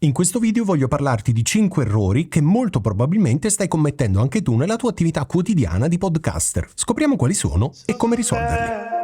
In questo video voglio parlarti di 5 errori che molto probabilmente stai commettendo anche tu nella tua attività quotidiana di podcaster. Scopriamo quali sono e come risolverli.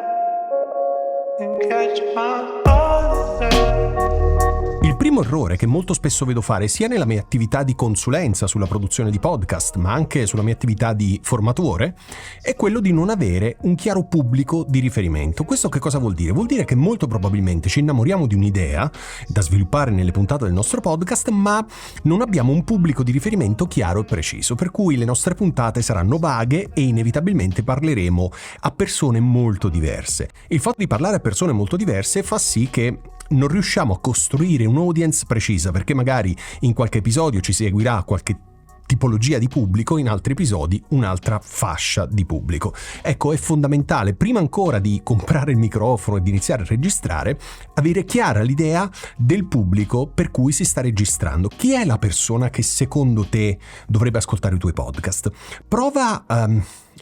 Il primo errore che molto spesso vedo fare sia nella mia attività di consulenza sulla produzione di podcast, ma anche sulla mia attività di formatore, è quello di non avere un chiaro pubblico di riferimento. Questo che cosa vuol dire? Vuol dire che molto probabilmente ci innamoriamo di un'idea da sviluppare nelle puntate del nostro podcast, ma non abbiamo un pubblico di riferimento chiaro e preciso, per cui le nostre puntate saranno vaghe e inevitabilmente parleremo a persone molto diverse. Il fatto di parlare a persone molto diverse fa sì che non riusciamo a costruire un'audience precisa, perché magari in qualche episodio ci seguirà qualche tipologia di pubblico, in altri episodi un'altra fascia di pubblico. Ecco, è fondamentale, prima ancora di comprare il microfono e di iniziare a registrare, avere chiara l'idea del pubblico per cui si sta registrando. Chi è la persona che secondo te dovrebbe ascoltare i tuoi podcast? Prova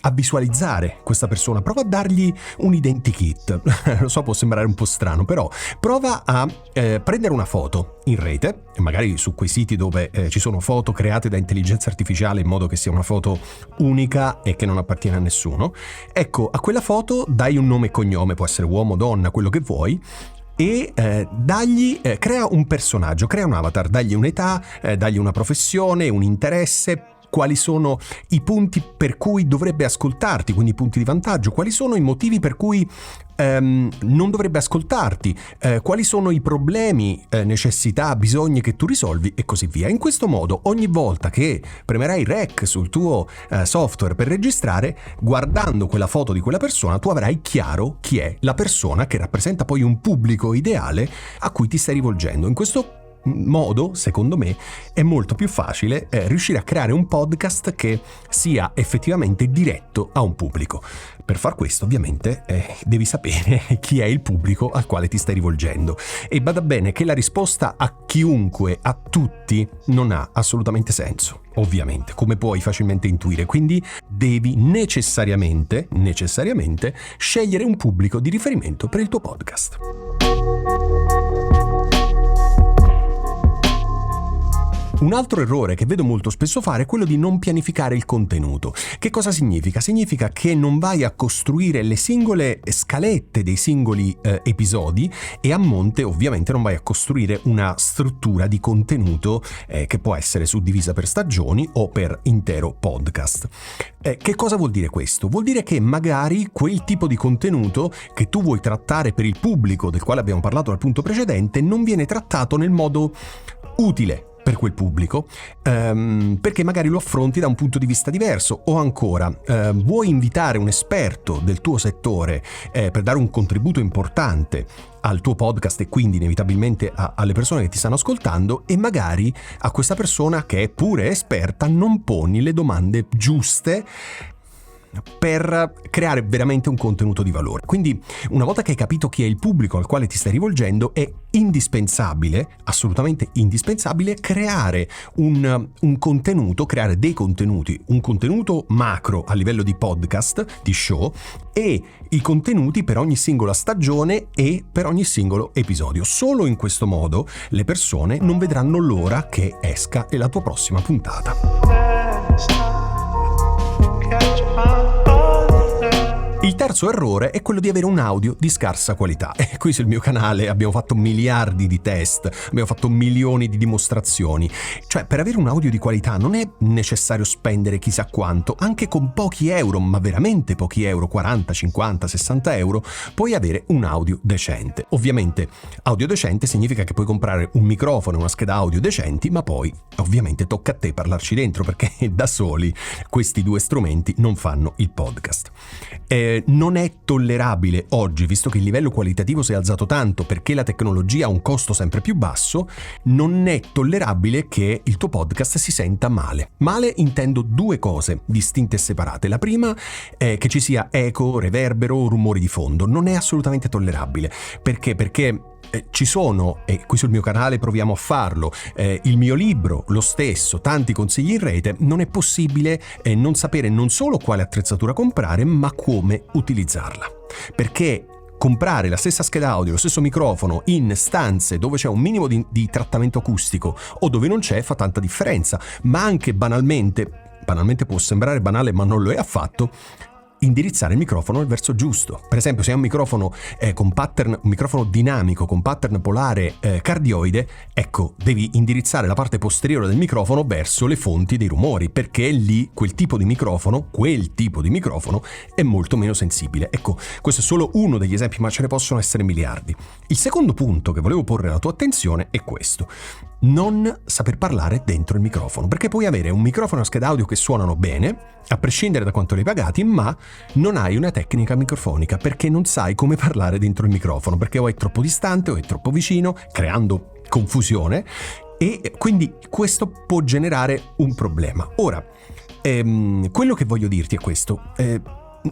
a visualizzare questa persona, prova a dargli un identikit. Lo so, può sembrare un po' strano, però prova a prendere una foto in rete, magari su quei siti dove ci sono foto create da intelligenza artificiale in modo che sia una foto unica e che non appartiene a nessuno. Ecco, a quella foto dai un nome e cognome, può essere uomo, donna, quello che vuoi, e crea un personaggio, crea un avatar, dagli un'età, dagli una professione, un interesse, quali sono i punti per cui dovrebbe ascoltarti, quindi i punti di vantaggio, quali sono i motivi per cui non dovrebbe ascoltarti, quali sono i problemi, necessità, bisogni che tu risolvi e così via. In questo modo, ogni volta che premerai REC sul tuo software per registrare, guardando quella foto di quella persona, tu avrai chiaro chi è la persona che rappresenta poi un pubblico ideale a cui ti stai rivolgendo. In questo modo, secondo me, è molto più facile riuscire a creare un podcast che sia effettivamente diretto a un pubblico. Per far questo, ovviamente, devi sapere chi è il pubblico al quale ti stai rivolgendo. E bada bene che la risposta a chiunque, a tutti, non ha assolutamente senso, ovviamente, come puoi facilmente intuire. Quindi devi necessariamente scegliere un pubblico di riferimento per il tuo podcast. Un altro errore che vedo molto spesso fare è quello di non pianificare il contenuto. Che cosa significa? Significa che non vai a costruire le singole scalette dei singoli episodi e a monte ovviamente non vai a costruire una struttura di contenuto che può essere suddivisa per stagioni o per intero podcast. Che cosa vuol dire questo? Vuol dire che magari quel tipo di contenuto che tu vuoi trattare per il pubblico del quale abbiamo parlato al punto precedente non viene trattato nel modo utile per quel pubblico, perché magari lo affronti da un punto di vista diverso, o ancora vuoi invitare un esperto del tuo settore per dare un contributo importante al tuo podcast e quindi inevitabilmente alle persone che ti stanno ascoltando, e magari a questa persona che è pure esperta non poni le domande giuste per creare veramente un contenuto di valore. Quindi, una volta che hai capito chi è il pubblico al quale ti stai rivolgendo, è indispensabile, assolutamente indispensabile, creare un contenuto, creare dei contenuti, un contenuto macro a livello di podcast, di show, e i contenuti per ogni singola stagione e per ogni singolo episodio. Solo in questo modo le persone non vedranno l'ora che esca la tua prossima puntata. Il terzo errore è quello di avere un audio di scarsa qualità. E qui sul mio canale abbiamo fatto miliardi di test, abbiamo fatto milioni di dimostrazioni. Cioè, per avere un audio di qualità non è necessario spendere chissà quanto, anche con pochi euro, ma veramente pochi euro, 40, 50, 60 euro, puoi avere un audio decente. Ovviamente, audio decente significa che puoi comprare un microfono e una scheda audio decenti, ma poi ovviamente tocca a te parlarci dentro, perché da soli questi due strumenti non fanno il podcast. Non è tollerabile oggi, visto che il livello qualitativo si è alzato tanto perché la tecnologia ha un costo sempre più basso, non è tollerabile che il tuo podcast si senta male. Male intendo due cose distinte e separate. La prima è che ci sia eco, reverbero, rumori di fondo. Non è assolutamente tollerabile. Perché? Perché ci sono, e qui sul mio canale proviamo a farlo, il mio libro, lo stesso, tanti consigli in rete, non è possibile non sapere non solo quale attrezzatura comprare, ma come utilizzarla. Perché comprare la stessa scheda audio, lo stesso microfono in stanze dove c'è un minimo di trattamento acustico o dove non c'è fa tanta differenza, ma anche banalmente può sembrare banale ma non lo è affatto, indirizzare il microfono nel verso giusto. Per esempio, se hai un microfono un microfono dinamico con pattern polare cardioide, ecco, devi indirizzare la parte posteriore del microfono verso le fonti dei rumori, perché lì quel tipo di microfono è molto meno sensibile. Ecco, questo è solo uno degli esempi, ma ce ne possono essere miliardi. Il secondo punto che volevo porre alla tua attenzione è questo: non saper parlare dentro il microfono, perché puoi avere un microfono e una scheda audio che suonano bene, a prescindere da quanto li hai pagati, ma non hai una tecnica microfonica perché non sai come parlare dentro il microfono, perché o è troppo distante o è troppo vicino, creando confusione, e quindi questo può generare un problema. Ora, quello che voglio dirti è questo: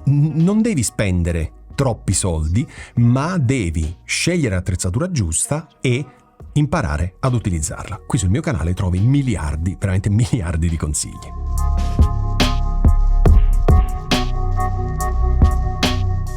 non devi spendere troppi soldi, ma devi scegliere l'attrezzatura giusta e imparare ad utilizzarla. Qui sul mio canale trovi veramente miliardi di consigli.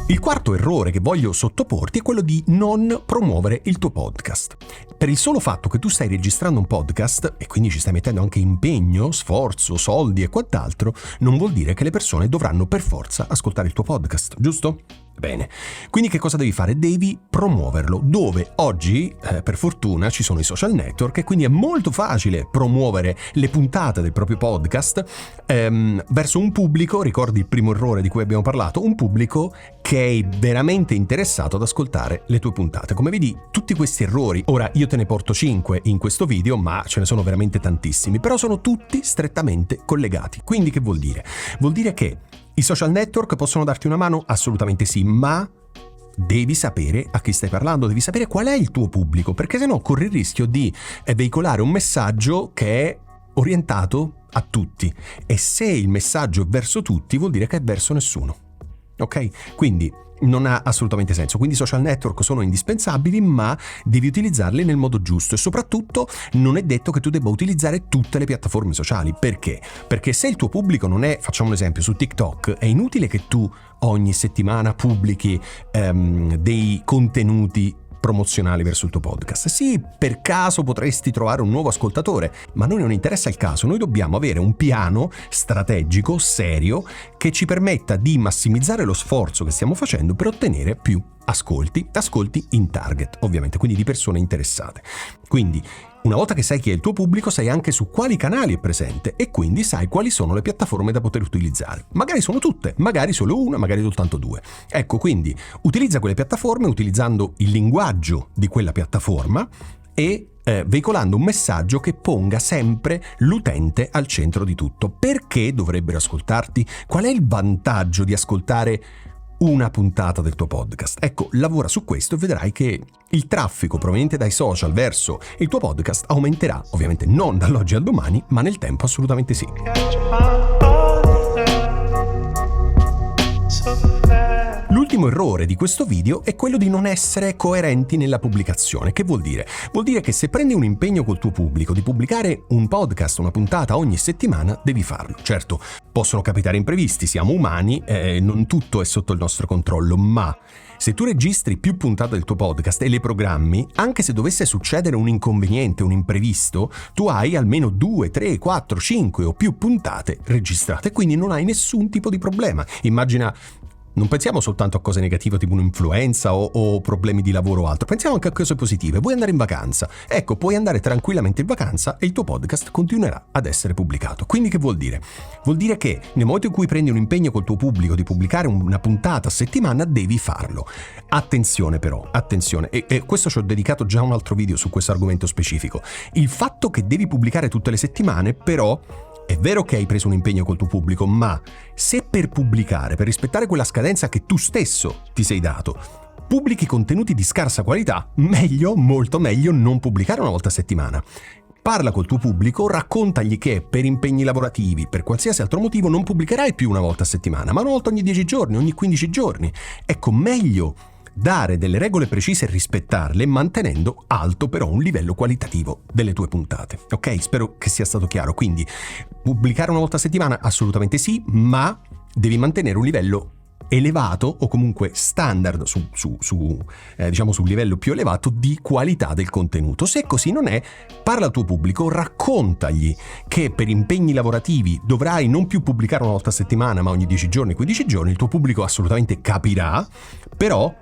Il quarto errore che voglio sottoporti è quello di non promuovere il tuo podcast. Per il solo fatto che tu stai registrando un podcast e quindi ci stai mettendo anche impegno, sforzo, soldi e quant'altro, non vuol dire che le persone dovranno per forza ascoltare il tuo podcast, giusto? Bene, quindi che cosa devi fare? Devi promuoverlo, dove oggi, per fortuna, ci sono i social network e quindi è molto facile promuovere le puntate del proprio podcast verso un pubblico, ricordi il primo errore di cui abbiamo parlato, un pubblico che è veramente interessato ad ascoltare le tue puntate. Come vedi, tutti questi errori, ora io te ne porto 5 in questo video, ma ce ne sono veramente tantissimi, però sono tutti strettamente collegati. Quindi che vuol dire? Vuol dire che i social network possono darti una mano? Assolutamente sì, ma devi sapere a chi stai parlando, devi sapere qual è il tuo pubblico, perché sennò corri il rischio di veicolare un messaggio che è orientato a tutti, e se il messaggio è verso tutti vuol dire che è verso nessuno. Ok? Quindi non ha assolutamente senso. Quindi i social network sono indispensabili, ma devi utilizzarli nel modo giusto, e soprattutto non è detto che tu debba utilizzare tutte le piattaforme sociali. Perché? Perché se il tuo pubblico non è, facciamo un esempio, su TikTok, è inutile che tu ogni settimana pubblichi dei contenuti promozionali verso il tuo podcast. Sì, per caso potresti trovare un nuovo ascoltatore, ma a noi non interessa il caso. Noi dobbiamo avere un piano strategico, serio, che ci permetta di massimizzare lo sforzo che stiamo facendo per ottenere più ascolti in target, ovviamente, quindi di persone interessate. Quindi, una volta che sai chi è il tuo pubblico, sai anche su quali canali è presente e quindi sai quali sono le piattaforme da poter utilizzare. Magari sono tutte, magari solo una, magari soltanto 2. Ecco, quindi utilizza quelle piattaforme utilizzando il linguaggio di quella piattaforma e veicolando un messaggio che ponga sempre l'utente al centro di tutto. Perché dovrebbero ascoltarti? Qual è il vantaggio di ascoltare una puntata del tuo podcast? Ecco, lavora su questo e vedrai che il traffico proveniente dai social verso il tuo podcast aumenterà, ovviamente non dall'oggi al domani, ma nel tempo assolutamente sì. L'ultimo errore di questo video è quello di non essere coerenti nella pubblicazione. Che vuol dire? Vuol dire che se prendi un impegno col tuo pubblico di pubblicare un podcast, una puntata ogni settimana, devi farlo. Certo, possono capitare imprevisti, siamo umani, non tutto è sotto il nostro controllo, ma se tu registri più puntate del tuo podcast e le programmi, anche se dovesse succedere un inconveniente, un imprevisto, tu hai almeno 2, 3, 4, 5 o più puntate registrate, quindi non hai nessun tipo di problema. Immagina, non pensiamo soltanto a cose negative tipo un'influenza o problemi di lavoro o altro, pensiamo anche a cose positive. Vuoi andare in vacanza? Ecco, puoi andare tranquillamente in vacanza e il tuo podcast continuerà ad essere pubblicato. Quindi che vuol dire? Vuol dire che nel momento in cui prendi un impegno col tuo pubblico di pubblicare una puntata a settimana, devi farlo. Attenzione però, attenzione, e questo ci ho dedicato già un altro video su questo argomento specifico. Il fatto che devi pubblicare tutte le settimane, però, è vero che hai preso un impegno col tuo pubblico, ma se per pubblicare, per rispettare quella scadenza che tu stesso ti sei dato, pubblichi contenuti di scarsa qualità, meglio, molto meglio non pubblicare una volta a settimana. Parla col tuo pubblico, raccontagli che per impegni lavorativi, per qualsiasi altro motivo, non pubblicherai più una volta a settimana, ma una volta ogni 10 giorni, ogni 15 giorni. Ecco, meglio dare delle regole precise e rispettarle, mantenendo alto però un livello qualitativo delle tue puntate. Ok? Spero che sia stato chiaro. Quindi pubblicare una volta a settimana? Assolutamente sì, ma devi mantenere un livello elevato o comunque standard diciamo sul livello più elevato di qualità del contenuto. Se così non è, parla al tuo pubblico, raccontagli che per impegni lavorativi dovrai non più pubblicare una volta a settimana ma ogni 10 giorni, 15 giorni, il tuo pubblico assolutamente capirà, però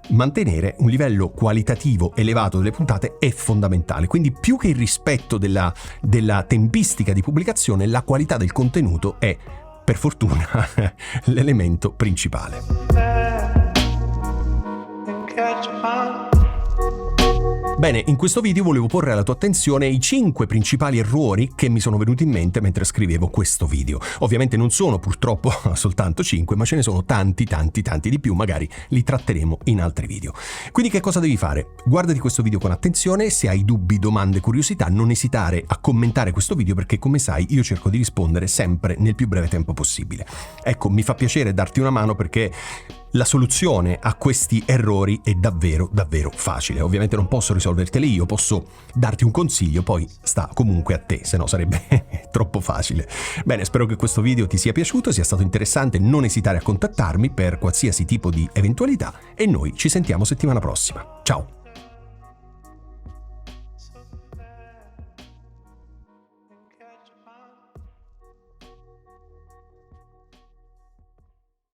mantenere un livello qualitativo elevato delle puntate è fondamentale. Quindi più che il rispetto della tempistica di pubblicazione, la qualità del contenuto è, per fortuna, l'elemento principale. Bene, in questo video volevo porre alla tua attenzione i 5 principali errori che mi sono venuti in mente mentre scrivevo questo video. Ovviamente non sono purtroppo soltanto 5, ma ce ne sono tanti di più, magari li tratteremo in altri video. Quindi che cosa devi fare? Guardati questo video con attenzione, se hai dubbi, domande, curiosità, non esitare a commentare questo video perché, come sai, io cerco di rispondere sempre nel più breve tempo possibile. Ecco, mi fa piacere darti una mano perché la soluzione a questi errori è davvero facile. Ovviamente non posso risolverteli io, posso darti un consiglio, poi sta comunque a te, se no sarebbe troppo facile. Bene, spero che questo video ti sia piaciuto, sia stato interessante. Non esitare a contattarmi per qualsiasi tipo di eventualità e noi ci sentiamo settimana prossima. Ciao!